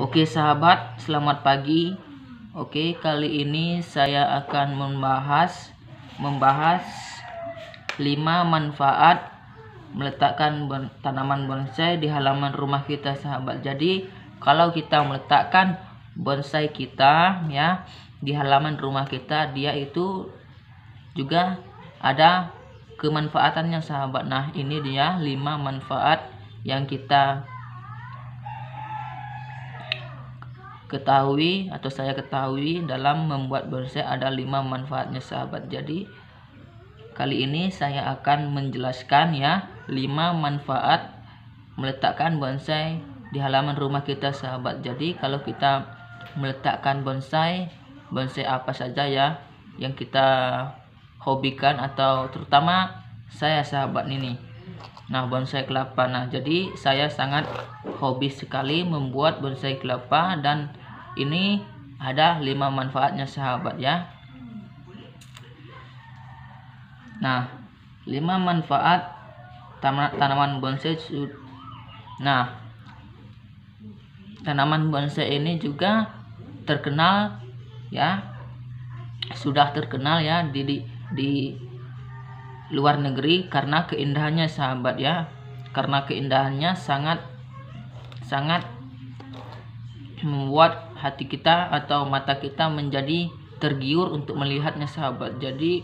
Oke sahabat, selamat pagi. Oke, kali ini saya akan membahas 5 manfaat meletakkan tanaman bonsai di halaman rumah kita sahabat. Jadi kalau kita meletakkan bonsai kita ya di halaman rumah kita, dia itu juga ada kemanfaatannya sahabat. Nah, ini dia 5 manfaat yang kita ketahui atau saya ketahui dalam membuat bonsai. Ada 5 manfaatnya sahabat. Jadi kali ini saya akan menjelaskan ya 5 manfaat meletakkan bonsai di halaman rumah kita sahabat. Jadi kalau kita meletakkan bonsai apa saja ya yang kita hobikan, atau terutama saya sahabat ini. Nah, bonsai kelapa. Nah, jadi saya sangat hobi sekali membuat bonsai kelapa, dan ini ada 5 manfaatnya sahabat ya. Nah, 5 manfaat tanaman bonsai. Nah, tanaman bonsai ini juga terkenal ya, sudah terkenal ya di luar negeri karena keindahannya sahabat ya. Karena keindahannya sangat membuat hati kita atau mata kita menjadi tergiur untuk melihatnya sahabat. Jadi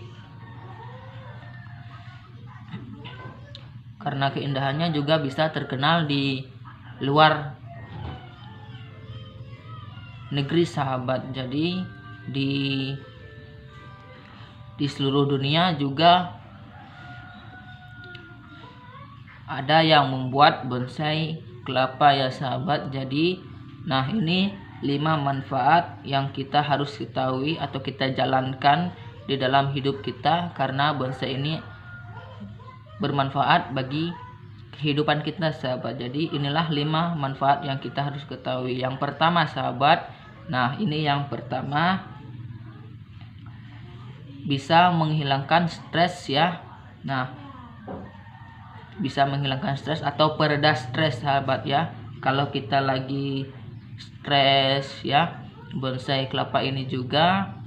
karena keindahannya juga bisa terkenal di luar negeri sahabat. Jadi di seluruh dunia juga ada yang membuat bonsai kelapa ya sahabat. Jadi nah, ini 5 manfaat yang kita harus ketahui atau kita jalankan di dalam hidup kita, karena bonsai ini bermanfaat bagi kehidupan kita sahabat. Jadi inilah 5 manfaat yang kita harus ketahui. Yang pertama sahabat, nah ini yang pertama, bisa menghilangkan stres ya. Nah, bisa menghilangkan stres atau pereda stres sahabat ya. Kalau kita lagi stres ya, bonsai kelapa ini juga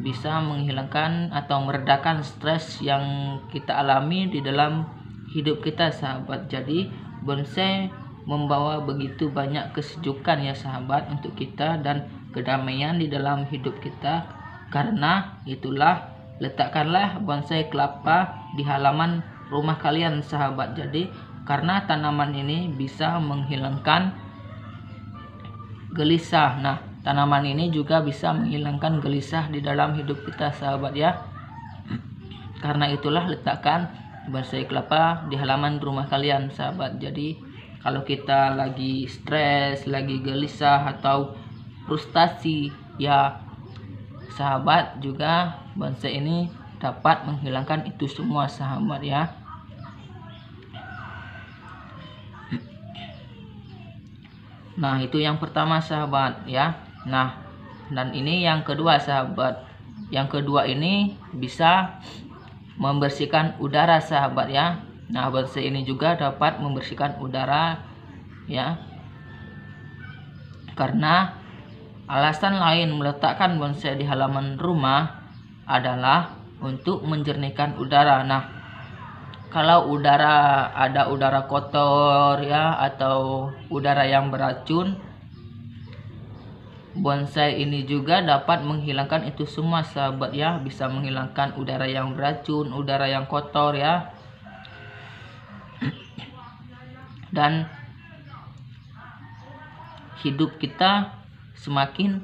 bisa menghilangkan atau meredakan stres yang kita alami di dalam hidup kita sahabat. Jadi bonsai membawa begitu banyak kesejukan ya sahabat untuk kita dan kedamaian di dalam hidup kita. Karena itulah, letakkanlah bonsai kelapa di halaman rumah kalian sahabat. Jadi karena tanaman ini bisa menghilangkan gelisah. Nah, tanaman ini juga bisa menghilangkan gelisah di dalam hidup kita sahabat ya. Karena itulah, letakkan bonsai kelapa di halaman rumah kalian sahabat. Jadi kalau kita lagi stres, lagi gelisah atau frustasi ya sahabat, juga bonsai ini dapat menghilangkan itu semua sahabat ya. Nah, itu yang pertama sahabat ya. Nah, dan ini yang kedua sahabat. Yang kedua ini bisa membersihkan udara sahabat ya. Nah, bonsai ini juga dapat membersihkan udara ya. Karena alasan lain meletakkan bonsai di halaman rumah adalah untuk menjernihkan udara. Nah, kalau ada udara kotor ya, atau udara yang beracun, bonsai ini juga dapat menghilangkan itu semua sahabat ya. Bisa menghilangkan udara yang beracun, udara yang kotor ya. Dan hidup kita semakin,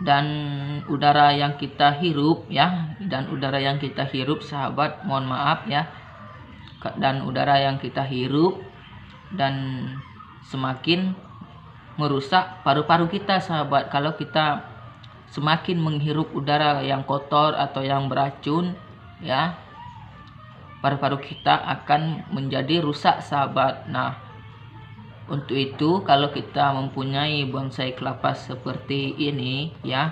dan udara yang kita hirup ya, dan udara yang kita hirup sahabat, mohon maaf ya, dan udara yang kita hirup dan semakin merusak paru-paru kita sahabat. Kalau kita semakin menghirup udara yang kotor atau yang beracun ya, paru-paru kita akan menjadi rusak sahabat. Nah, untuk itu kalau kita mempunyai bonsai kelapa seperti ini ya,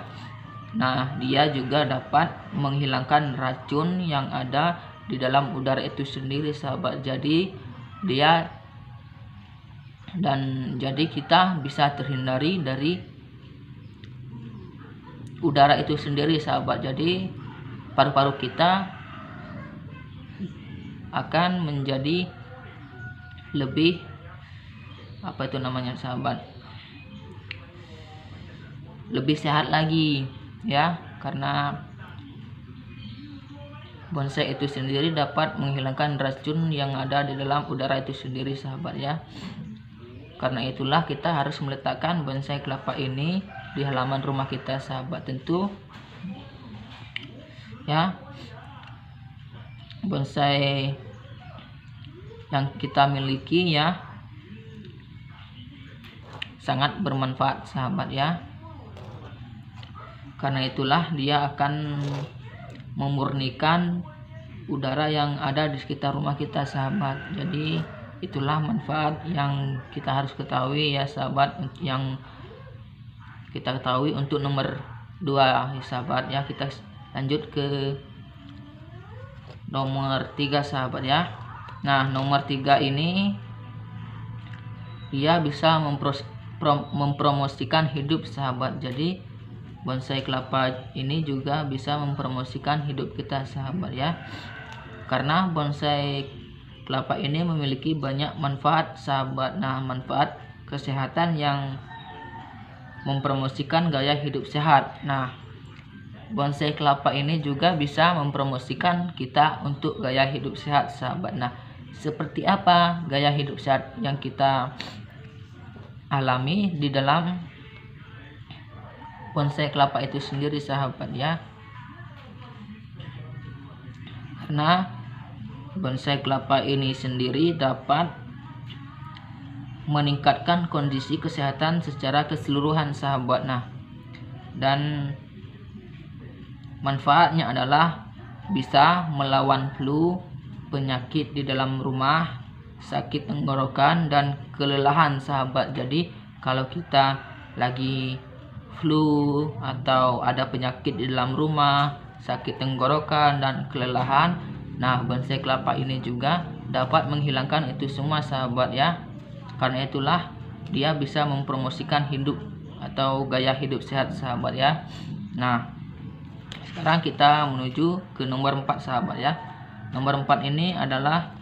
nah dia juga dapat menghilangkan racun yang ada di dalam udara itu sendiri sahabat. Jadi dia dan jadi kita bisa terhindari dari udara itu sendiri sahabat. Jadi paru-paru kita akan menjadi lebih sahabat, lebih sehat lagi ya, karena bonsai itu sendiri dapat menghilangkan racun yang ada di dalam udara itu sendiri sahabat ya. Karena itulah kita harus meletakkan bonsai kelapa ini di halaman rumah kita sahabat. Tentu ya, bonsai yang kita miliki ya sangat bermanfaat sahabat ya. Karena itulah dia akan memurnikan udara yang ada di sekitar rumah kita sahabat. Jadi itulah manfaat yang kita harus ketahui ya sahabat, yang kita ketahui untuk nomor 2 ya sahabat ya. Kita lanjut ke nomor 3 sahabat ya. Nah, nomor 3 ini dia bisa mempromosikan hidup sahabat. Jadi bonsai kelapa ini juga bisa mempromosikan hidup kita sahabat ya. Karena bonsai kelapa ini memiliki banyak manfaat sahabat. Nah, manfaat kesehatan yang mempromosikan gaya hidup sehat. Nah, bonsai kelapa ini juga bisa mempromosikan kita untuk gaya hidup sehat sahabat. Nah, seperti apa gaya hidup sehat yang kita alami di dalam bonsai kelapa itu sendiri sahabat ya. Karena bonsai kelapa ini sendiri dapat meningkatkan kondisi kesehatan secara keseluruhan sahabat. Nah, dan manfaatnya adalah bisa melawan flu, penyakit di dalam rumah, sakit tenggorokan, dan kelelahan sahabat. Jadi kalau kita lagi flu atau ada penyakit di dalam rumah, sakit tenggorokan dan kelelahan, nah bonsai kelapa ini juga dapat menghilangkan itu semua sahabat ya. Karena itulah dia bisa mempromosikan hidup atau gaya hidup sehat sahabat ya. Nah, sekarang kita menuju ke nomor 4 sahabat ya. Nomor 4 ini adalah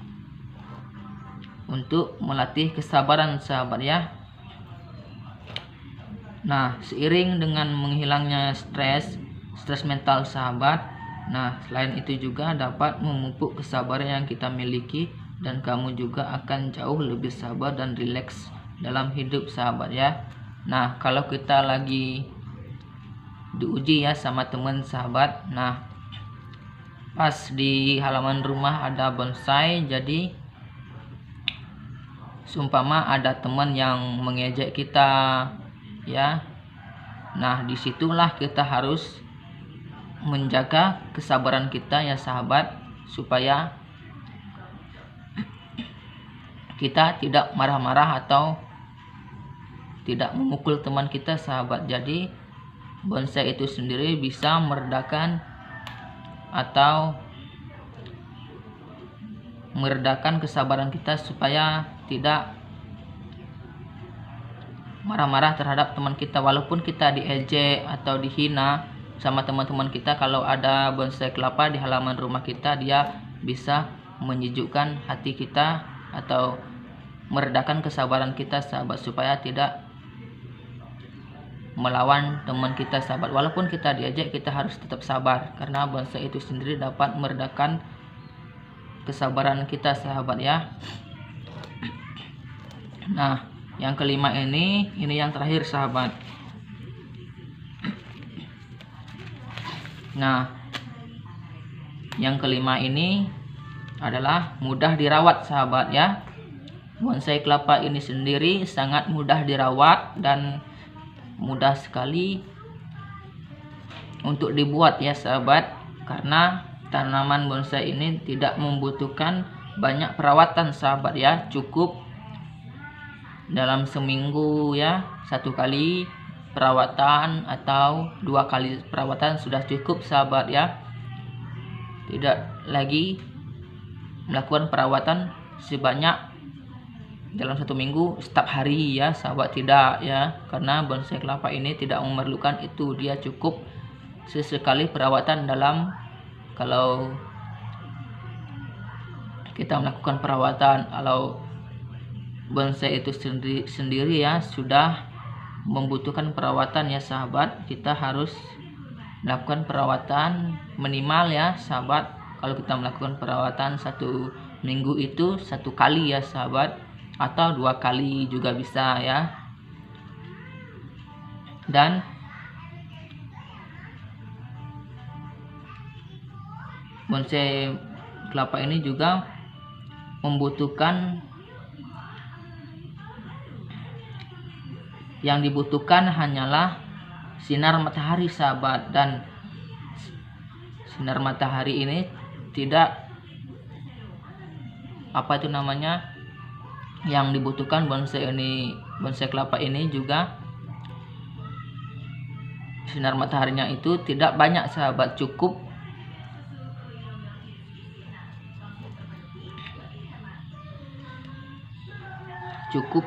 untuk melatih kesabaran sahabat ya. Nah, seiring dengan menghilangnya stres mental sahabat, nah selain itu juga dapat memupuk kesabaran yang kita miliki, dan kamu juga akan jauh lebih sabar dan rileks dalam hidup sahabat ya. Nah, kalau kita lagi diuji ya sama teman sahabat, nah pas di halaman rumah ada bonsai, jadi seumpama ada teman yang mengejek kita ya. Nah, disitulah kita harus menjaga kesabaran kita ya sahabat, supaya kita tidak marah-marah atau tidak memukul teman kita sahabat. Jadi bonsai itu sendiri bisa meredakan atau meredakan kesabaran kita supaya tidak marah-marah terhadap teman kita. Walaupun kita diejek atau dihina sama teman-teman kita, kalau ada bonsai kelapa di halaman rumah kita, dia bisa menyejukkan hati kita atau meredakan kesabaran kita sahabat, supaya tidak melawan teman kita sahabat. Walaupun kita diejek, kita harus tetap sabar, karena bonsai itu sendiri dapat meredakan kesabaran kita sahabat ya. Nah, yang kelima ini yang terakhir sahabat. Nah, yang kelima ini adalah mudah dirawat sahabat ya. Bonsai kelapa ini sendiri sangat mudah dirawat dan mudah sekali untuk dibuat ya sahabat, karena tanaman bonsai ini tidak membutuhkan banyak perawatan sahabat ya. Cukup dalam seminggu ya 1 kali perawatan atau 2 kali perawatan sudah cukup sahabat ya. Tidak lagi melakukan perawatan sebanyak dalam 1 minggu setiap hari ya sahabat, tidak ya, karena bonsai kelapa ini tidak memerlukan itu, dia cukup sesekali perawatan dalam, kalau kita melakukan perawatan, kalau bonsai itu sendiri ya sudah membutuhkan perawatan ya sahabat, kita harus melakukan perawatan minimal ya sahabat. Kalau kita melakukan perawatan 1 minggu itu 1 kali ya sahabat, atau 2 kali juga bisa ya. Dan bonsai kelapa ini juga membutuhkan, yang dibutuhkan hanyalah sinar matahari sahabat, dan sinar matahari ini tidak yang dibutuhkan bonsai kelapa ini juga sinar mataharinya itu tidak banyak sahabat, cukup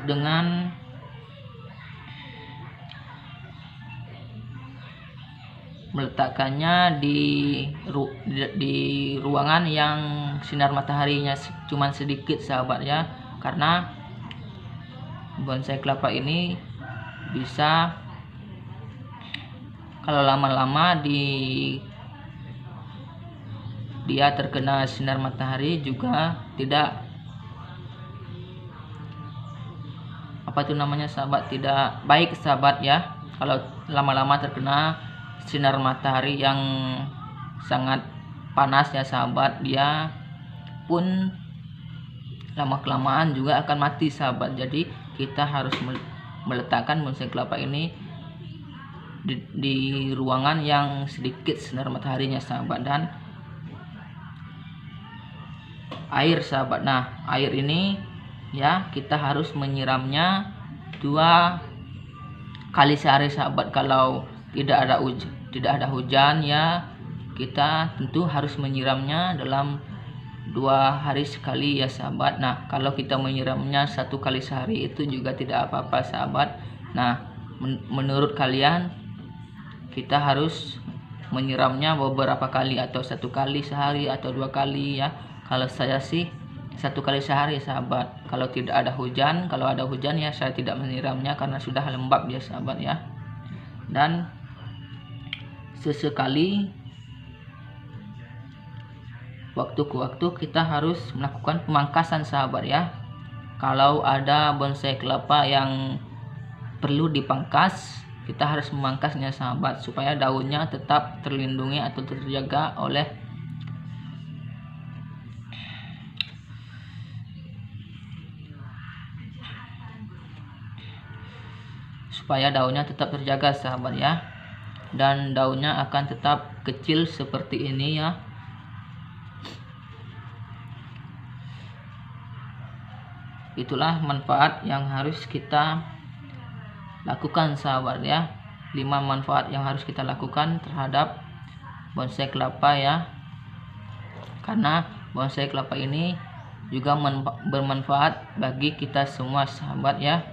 dengan meletakkannya di ruangan yang sinar mataharinya cuman sedikit sahabat ya, karena bonsai kelapa ini bisa, kalau lama-lama dia terkena sinar matahari juga tidak sahabat, tidak baik sahabat ya. Kalau lama-lama terkena sinar matahari yang sangat panas ya sahabat, dia pun lama-kelamaan juga akan mati sahabat. Jadi kita harus meletakkan bonsai kelapa ini di ruangan yang sedikit sinar mataharinya sahabat. Dan air sahabat, nah air ini ya kita harus menyiramnya 2 kali sehari sahabat. Kalau tidak ada hujan ya, kita tentu harus menyiramnya dalam 2 hari sekali ya sahabat. Nah kalau kita menyiramnya 1 kali sehari itu juga tidak apa-apa sahabat. Nah menurut kalian kita harus menyiramnya beberapa kali, atau 1 kali sehari atau 2 kali ya? Kalau saya sih 1 kali sehari sahabat. Kalau tidak ada hujan, kalau ada hujan ya saya tidak menyiramnya karena sudah lembab ya sahabat ya. Dan sesekali waktu ke waktu kita harus melakukan pemangkasan sahabat ya. Kalau ada bonsai kelapa yang perlu dipangkas, kita harus memangkasnya sahabat, supaya daunnya tetap terlindungi atau terjaga oleh sahabat ya. Dan daunnya akan tetap kecil seperti ini ya. Itulah manfaat yang harus kita lakukan sahabat ya. 5 manfaat yang harus kita lakukan terhadap bonsai kelapa ya. Karena bonsai kelapa ini juga bermanfaat bagi kita semua sahabat ya.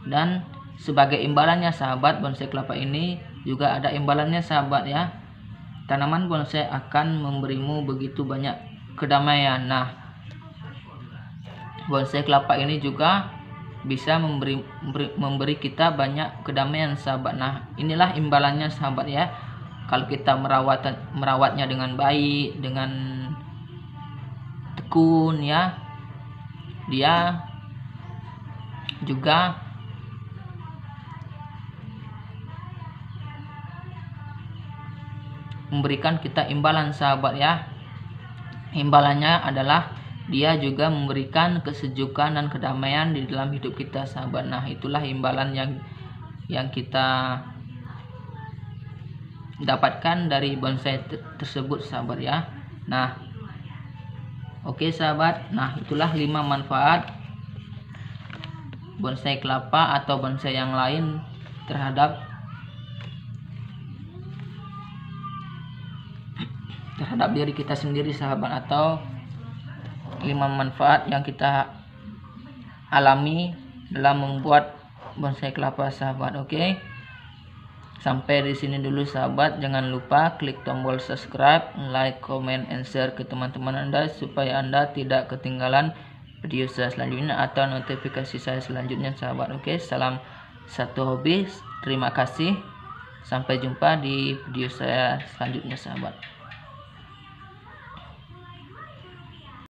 Dan sebagai imbalannya sahabat, bonsai kelapa ini juga ada imbalannya sahabat ya. Tanaman bonsai akan memberimu begitu banyak kedamaian. Nah bonsai kelapa ini juga bisa memberi kita banyak kedamaian sahabat. Nah inilah imbalannya sahabat ya. Kalau kita merawatnya dengan baik, dengan tekun ya, dia juga memberikan kita imbalan sahabat ya. Imbalannya adalah dia juga memberikan kesejukan dan kedamaian di dalam hidup kita sahabat. Nah itulah imbalan yang kita dapatkan dari bonsai tersebut sahabat ya. Nah oke sahabat, nah itulah 5 manfaat bonsai kelapa atau bonsai yang lain terhadap diri kita sendiri sahabat, atau 5 manfaat yang kita alami dalam membuat bonsai kelapa sahabat. Oke. Sampai di sini dulu sahabat, jangan lupa klik tombol subscribe, like, comment, and share ke teman-teman Anda supaya Anda tidak ketinggalan video saya selanjutnya atau notifikasi saya selanjutnya sahabat. Oke, salam satu hobi. Terima kasih. Sampai jumpa di video saya selanjutnya sahabat.